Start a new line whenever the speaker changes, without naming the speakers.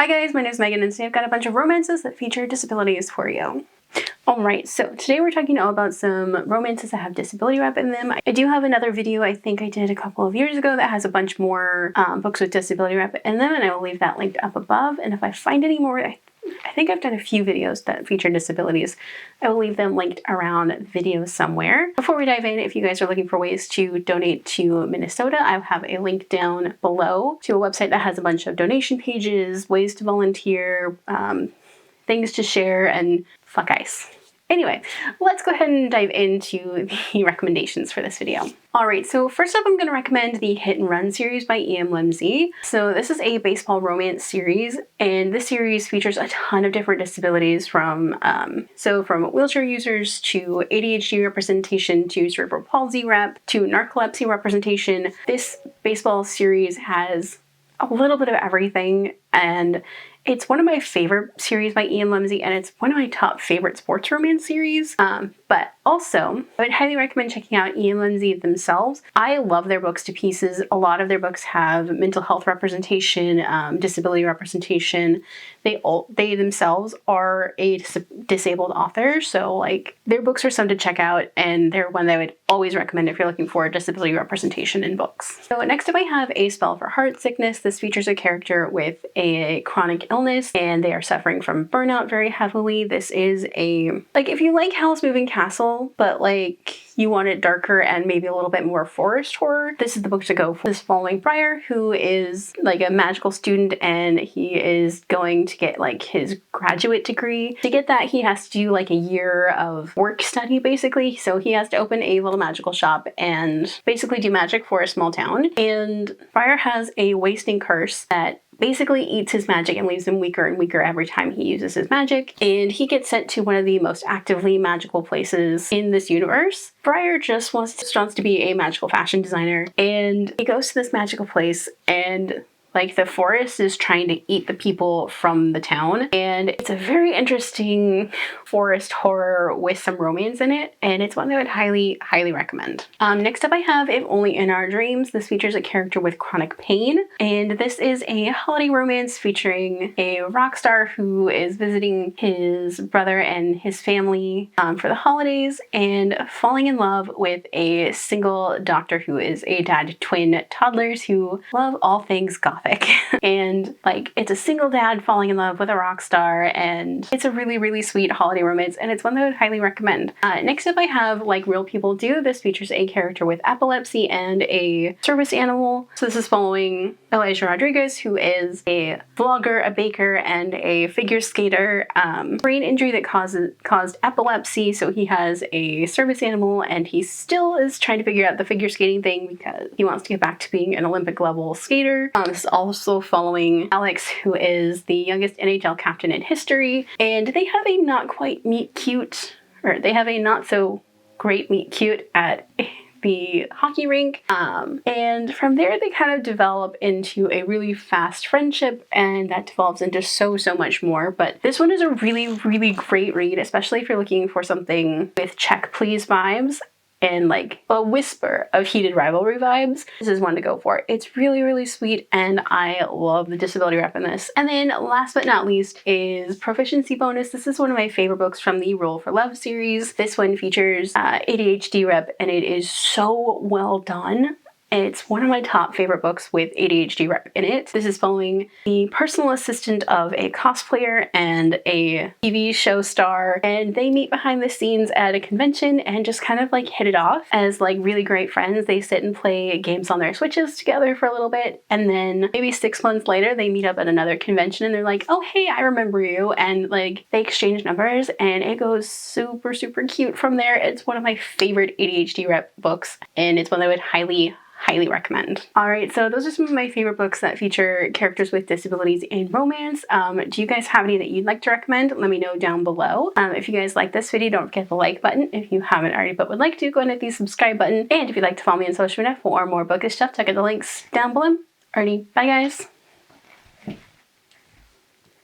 Hi guys, my name is Megan and today I've got a bunch of romances that feature disabilities for you. Alright, so today we're talking all about some romances that have disability rep in them. I do have another video I think I did a couple of years ago that has a bunch more books with disability rep in them, and I will leave that linked up above. And if I find any more, I think I've done a few videos that feature disabilities. I will leave them linked around videos somewhere. Before we dive in, if you guys are looking for ways to donate to Minnesota, I have a link down below to a website that has a bunch of donation pages, ways to volunteer, things to share, and fuck ice. Anyway, let's go ahead and dive into the recommendations for this video. Alright, so first up I'm going to recommend the Hit and Run series by EM Lindsey. So this is a baseball romance series, and this series features a ton of different disabilities from wheelchair users to ADHD representation to cerebral palsy rep to narcolepsy representation. This baseball series has a little bit of everything, and it's one of my favorite series by EM Lindsey, and it's one of my top favorite sports romance series. But also, I would highly recommend checking out EM Lindsey themselves. I love their books to pieces. A lot of their books have mental health representation, disability representation. They themselves are a disabled author, so like their books are some to check out, and they're one that I would always recommend if you're looking for disability representation in books. So next up I have A Spell for Heartsickness. This features a character with a chronic illness, and they are suffering from burnout very heavily. This is if you like Howl's Moving Castle, but like you want it darker and maybe a little bit more forest horror, this is the book to go for. This following Briar, who is like a magical student, and he is going to get like his graduate degree. To get that, he has to do like a year of work study basically. So he has to open a little magical shop and basically do magic for a small town. And Briar has a wasting curse that basically eats his magic and leaves him weaker and weaker every time he uses his magic, and he gets sent to one of the most actively magical places in this universe. Briar just wants to be a magical fashion designer, and he goes to this magical place, and like the forest is trying to eat the people from the town, and it's a very interesting forest horror with some romance in it, and it's one that I would highly recommend. Next up I have If Only in Our Dreams. This features a character with chronic pain, and this is a holiday romance featuring a rock star who is visiting his brother and his family for the holidays, and falling in love with a single doctor who is a dad to twin toddlers who love all things gothic. And like it's a single dad falling in love with a rock star, and it's a really sweet holiday romance, and it's one that I would highly recommend. Next up I have Like Real People Do. This features a character with epilepsy and a service animal. So this is following Elijah Rodriguez, who is a vlogger, a baker, and a figure skater. Brain injury that caused epilepsy, so he has a service animal, and he still is trying to figure out the figure skating thing because he wants to get back to being an Olympic level skater. This is also following Alex, who is the youngest NHL captain in history, and they have a not so great meet cute at the hockey rink, and from there they kind of develop into a really fast friendship, and that develops into so much more. But this one is a really great read, especially if you're looking for something with check please vibes and like a whisper of heated rivalry vibes. This is one to go for. It's really sweet, and I love the disability rep in this. And then last but not least is Proficiency Bonus. This is one of my favorite books from the Roll for Love series. This one features ADHD rep, and it is so well done. It's one of my top favorite books with ADHD rep in it. This is following the personal assistant of a cosplayer and a TV show star, and they meet behind the scenes at a convention and just kind of like hit it off as like really great friends. They sit and play games on their Switches together for a little bit, and then maybe 6 months later they meet up at another convention and they're like, oh hey, I remember you, and like they exchange numbers, and it goes super cute from there. It's one of my favorite ADHD rep books, and it's one that I would highly recommend. Alright, so those are some of my favorite books that feature characters with disabilities in romance. Do you guys have any that you'd like to recommend? Let me know down below. If you guys like this video, don't forget the like button. If you haven't already but would like to, go ahead and hit the subscribe button. And if you'd like to follow me on social media for more bookish stuff, check out the links down below. Alrighty, bye guys!